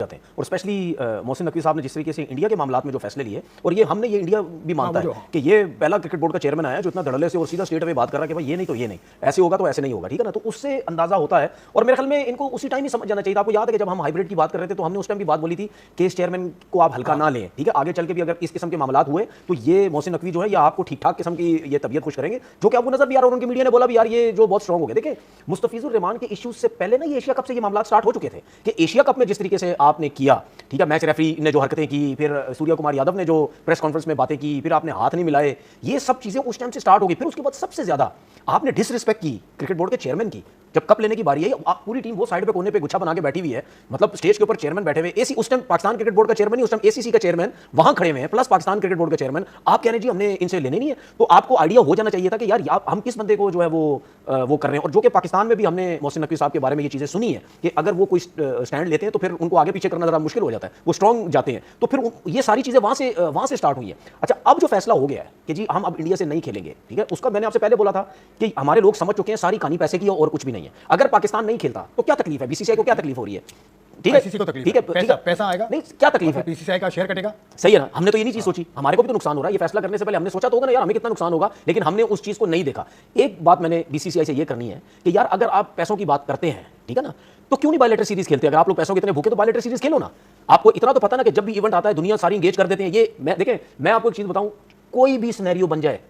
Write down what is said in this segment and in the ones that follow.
जाते हैं। और स्पेशली मोहसिन नकवी साहब ने जिस तरीके से इंडिया के मामलात में जो फैसले लिए, और ये हमने ये इंडिया भी मानता है कि ये पहला क्रिकेट बोर्ड का चेयरमैन आया जो इतना धड़ल्ले से और सीधा स्टेट में बात कर रहा है कि भाई ये नहीं तो ये नहीं, ऐसे होगा तो ऐसे नहीं होगा, ठीक है ना। तो उससे अंदाजा होता है, और मेरे ख्याल में इनको उसी टाइम ही समझ जाना चाहिए था। आपको याद है कि जब हम हाइब्रिड की बात कर रहे थे तो हमने उस टाइम भी बात बोली थी कि इस चेयरमैन को आप हल्का ना लें, ठीक है। आगे चल के भी अगर इस किस्म के मामलात हुए तो ये मोहसिन नकवी जो है या आपको ठीक ठाक किस्म की ये तबियत खुश करेंगे, जो कि आपको नजर भी आ रहा है। उनकी मीडिया ने बोला भी यार ये जो बहुत स्ट्रांग हो गए। देखिए मुस्तफिजुर रहमान के इश्यूज से पहले ना ये एशिया कप से ये मामला स्टार्ट हो चुके थे कि एशिया कप में जिस तरीके से आपने किया, ठीक है, मैच रेफरी ने जो हरकतें की, फिर सूर्या कुमार यादव ने जो प्रेस कॉन्फ्रेंस में बातें की, फिर आपने हाथ नहीं मिलाए, ये सब चीजें उस टाइम से स्टार्ट हो गई। फिर उसके बाद सबसे ज्यादा आपने डिसरिस्पेक्ट की क्रिकेट बोर्ड के चेयरमैन की। जब कप लेने की बारी आई, पूरी टीम वो साइड पे कोने पे गुच्छा बना के बैठी हुई है, मतलब स्टेज के ऊपर चेयरमैन बैठे हुए, एसी उस टाइम पाकिस्तान क्रिकेट बोर्ड का चेयरमैन ही, उस टाइम एसीसी का चेयरमैन वहां खड़े हुए हैं, प्लस पाकिस्तान क्रिकेट बोर्ड का चेयरमैन। आप कह रहे हैं जी हमने इनसे लेने नहीं है, तो आपको आइडिया हो जाना चाहिए था कि यार हम किस बंदे को जो है वो कर रहे हैं। और जो कि पाकिस्तान में भी हमने मोहसिन नकवी साहब के बारे में ये चीजें सुनी है कि अगर वो कोई स्टैंड लेते हैं तो फिर उनको आगे पीछे करना जरा मुश्किल हो जाता है, वो स्ट्रांग जाते हैं। तो फिर ये सारी चीजें वहां से स्टार्ट हुई है। अच्छा, अब जो फैसला हो गया है कि जी हम अब इंडिया से नहीं खेलेंगे, ठीक है, उसका मैंने आपसे पहले बोला था कि हमारे लोग समझ चुके हैं सारी कहानी पैसे की और कुछ भी नहीं है। अगर पाकिस्तान नहीं खेलता तो क्या तकलीफ है, बीसीसीआई को क्या तकलीफ हो रही है, ठीक है, ठीक है, पैसा आएगा नहीं, क्या तकलीफ है, बीसीसीआई का शेयर कटेगा, सही है ना। हमने तो ये नहीं चीज सोची, हमारे को भी तो नुकसान हो रहा है। ये फैसला करने से पहले हमने सोचा तो होगा ना यार हमें कितना नुकसान होगा, लेकिन हमने उस चीज को नहीं देखा। एक बात मैंने बीसीसीआई से ये करनी है कि यार अगर आप पैसों की बात करते हैं, ठीक है ना, तो क्यों नहीं बायलेटरल सीरीज खेलते? अगर आप लोग पैसों के इतने भूखे तो बायलेटरल सीरीज खेलो ना। आपको इतना तो पता ना कि जब भी इवेंट आता है दुनिया सारी एंगेज कर देते हैं। ये मैं आपको एक चीज बताऊं, कोई भी सिनेरियो बन जाए,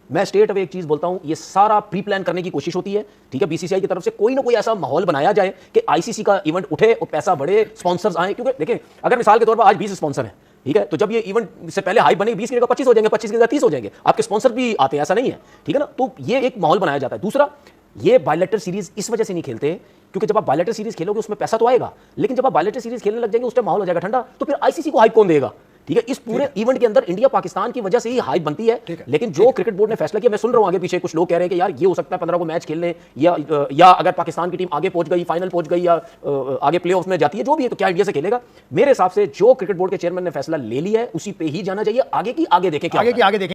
मैं स्टेट अवे एक चीज बोलता हूं, ये सारा प्री प्लान करने की कोशिश होती है, ठीक है। बीसीसीआई की तरफ से कोई ना कोई ऐसा माहौल बनाया जाए कि आईसीसी का इवेंट उठे और पैसा बढ़े, स्पॉन्सर्स आए। क्योंकि देखिए अगर मिसाल के तौर पर आज 20 स्पॉन्सर हैं, ठीक है, तो जब ये इवेंट से पहले हाइप बनेगी 20 की जगह 25 हो जाएंगे, 25 की जगह 30 हो जाएंगे, आपके स्पॉन्सर भी आते हैं, ऐसा नहीं है, ठीक है ना। तो ये एक माहौल बनाया जाता है। दूसरा, ये बायलेटरल सीरीज इस वजह से नहीं खेलते क्योंकि जब आप बायलेटरल सीरीज खेलोगे उसमें पैसा तो आएगा, लेकिन जब आप बायलेटरल सीरीज खेलने लग जाएंगे उस टाइम माहौल हो जाएगा ठंडा, तो फिर आईसीसी को हाइप कौन देगा, ठीक है। इस पूरे इवेंट के अंदर इंडिया पाकिस्तान की वजह से ही हाइप बनती है, लेकिन जो क्रिकेट बोर्ड ने फैसला किया, मैं सुन रहा हूं आगे पीछे कुछ लोग कह रहे हैं कि यार ये हो सकता है 15 को मैच खेल लें, या अगर पाकिस्तान की टीम आगे पहुंच गई, फाइनल पहुंच गई, या आगे प्लेऑफ में जाती है, जो भी है, तो क्या इंडिया से खेलेगा? मेरे हिसाब से जो क्रिकेट बोर्ड के चेयरमैन ने फैसला ले लिया है उसी पे ही जाना चाहिए। आगे की आगे देखें, क्या आगे की आगे देखें।